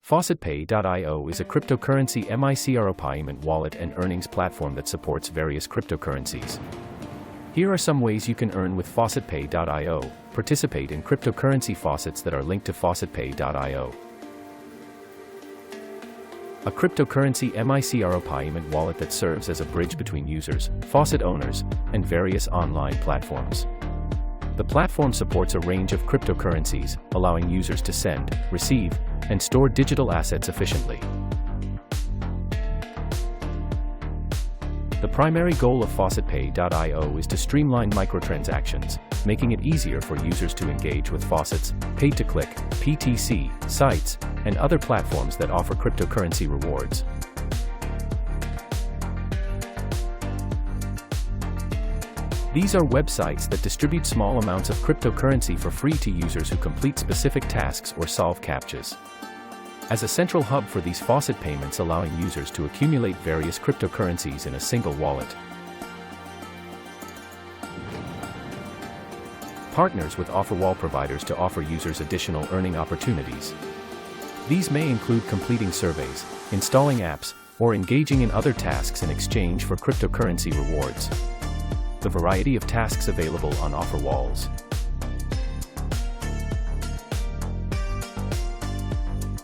FaucetPay.io is a cryptocurrency micropayment wallet and earnings platform that supports various cryptocurrencies. Here are some ways you can earn with FaucetPay.io. Participate in cryptocurrency faucets that are linked to FaucetPay.io. A cryptocurrency micropayment wallet that serves as a bridge between users, faucet owners, and various online platforms. The platform supports a range of cryptocurrencies, allowing users to send, receive, and store digital assets efficiently. The primary goal of FaucetPay.io is to streamline microtransactions, making it easier for users to engage with faucets, pay-to-click, PTC, sites, and other platforms that offer cryptocurrency rewards. These are websites that distribute small amounts of cryptocurrency for free to users who complete specific tasks or solve CAPTCHAs. As a central hub for these faucet payments, allowing users to accumulate various cryptocurrencies in a single wallet. Partners with offer-wall providers to offer users additional earning opportunities. These may include completing surveys, installing apps, or engaging in other tasks in exchange for cryptocurrency rewards. The variety of tasks available on offer walls.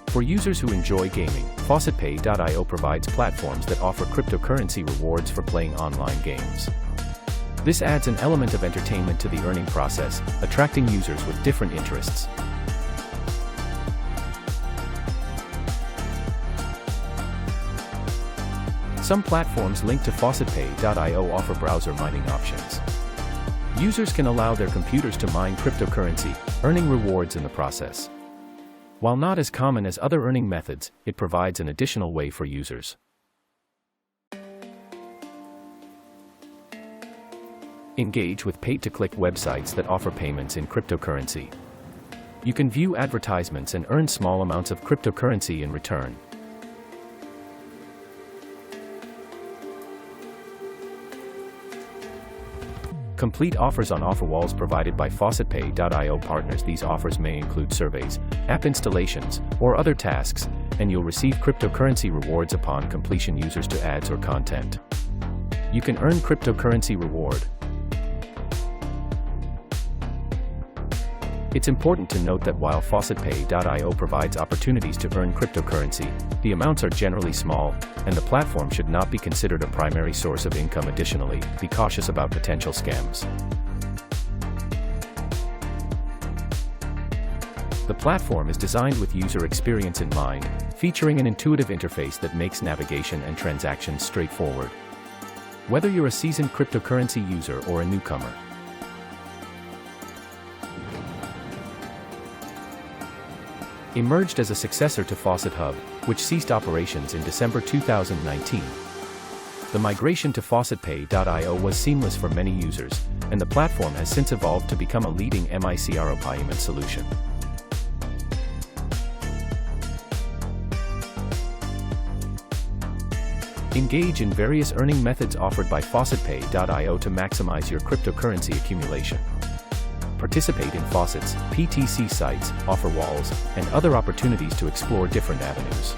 For users who enjoy gaming, FaucetPay.io provides platforms that offer cryptocurrency rewards for playing online games. This adds an element of entertainment to the earning process, attracting users with different interests. Some platforms linked to FaucetPay.io offer browser mining options. Users can allow their computers to mine cryptocurrency, earning rewards in the process. While not as common as other earning methods, it provides an additional way for users. Engage with pay-to-click websites that offer payments in cryptocurrency. You can view advertisements and earn small amounts of cryptocurrency in return. Complete offers on offer walls provided by FaucetPay.io partners. These offers may include surveys, app installations, or other tasks, and you'll receive cryptocurrency rewards upon completion. Users to ads or content. You can earn cryptocurrency reward. It's important to note that while FaucetPay.io provides opportunities to earn cryptocurrency, the amounts are generally small, and the platform should not be considered a primary source of income. Additionally, be cautious about potential scams. The platform is designed with user experience in mind, featuring an intuitive interface that makes navigation and transactions straightforward. Whether you're a seasoned cryptocurrency user or a newcomer, emerged as a successor to Faucet Hub, which ceased operations in December 2019. The migration to FaucetPay.io was seamless for many users, and the platform has since evolved to become a leading micropayment solution. Engage in various earning methods offered by FaucetPay.io to maximize your cryptocurrency accumulation. Participate in faucets, PTC sites, offer walls, and other opportunities to explore different avenues.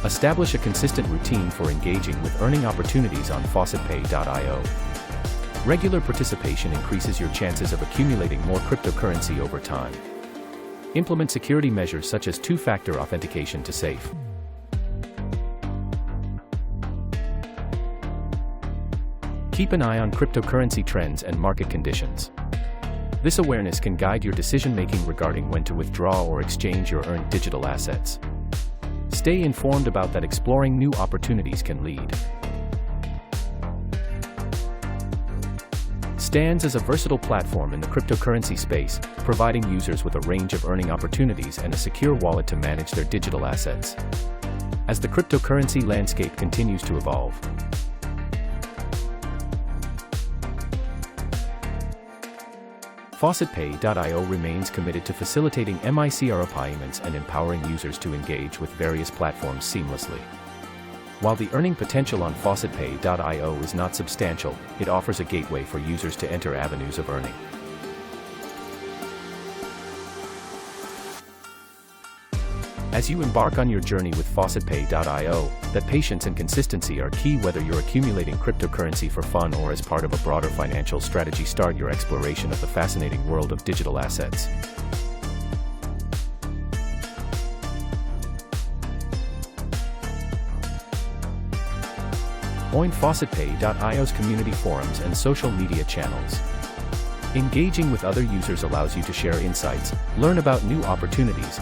Establish a consistent routine for engaging with earning opportunities on FaucetPay.io. Regular participation increases your chances of accumulating more cryptocurrency over time. Implement security measures such as two-factor authentication to safe. Keep an eye on cryptocurrency trends and market conditions. This awareness can guide your decision-making regarding when to withdraw or exchange your earned digital assets. Stay informed about that. Exploring new opportunities can lead. Stands as a versatile platform in the cryptocurrency space, providing users with a range of earning opportunities and a secure wallet to manage their digital assets. As the cryptocurrency landscape continues to evolve, FaucetPay.io remains committed to facilitating micropayments and empowering users to engage with various platforms seamlessly. While the earning potential on FaucetPay.io is not substantial, it offers a gateway for users to enter avenues of earning. As you embark on your journey with FaucetPay.io, that patience and consistency are key whether you're accumulating cryptocurrency for fun or as part of a broader financial strategy. Start your exploration of the fascinating world of digital assets. Join FaucetPay.io's community forums and social media channels. Engaging with other users allows you to share insights, learn about new opportunities,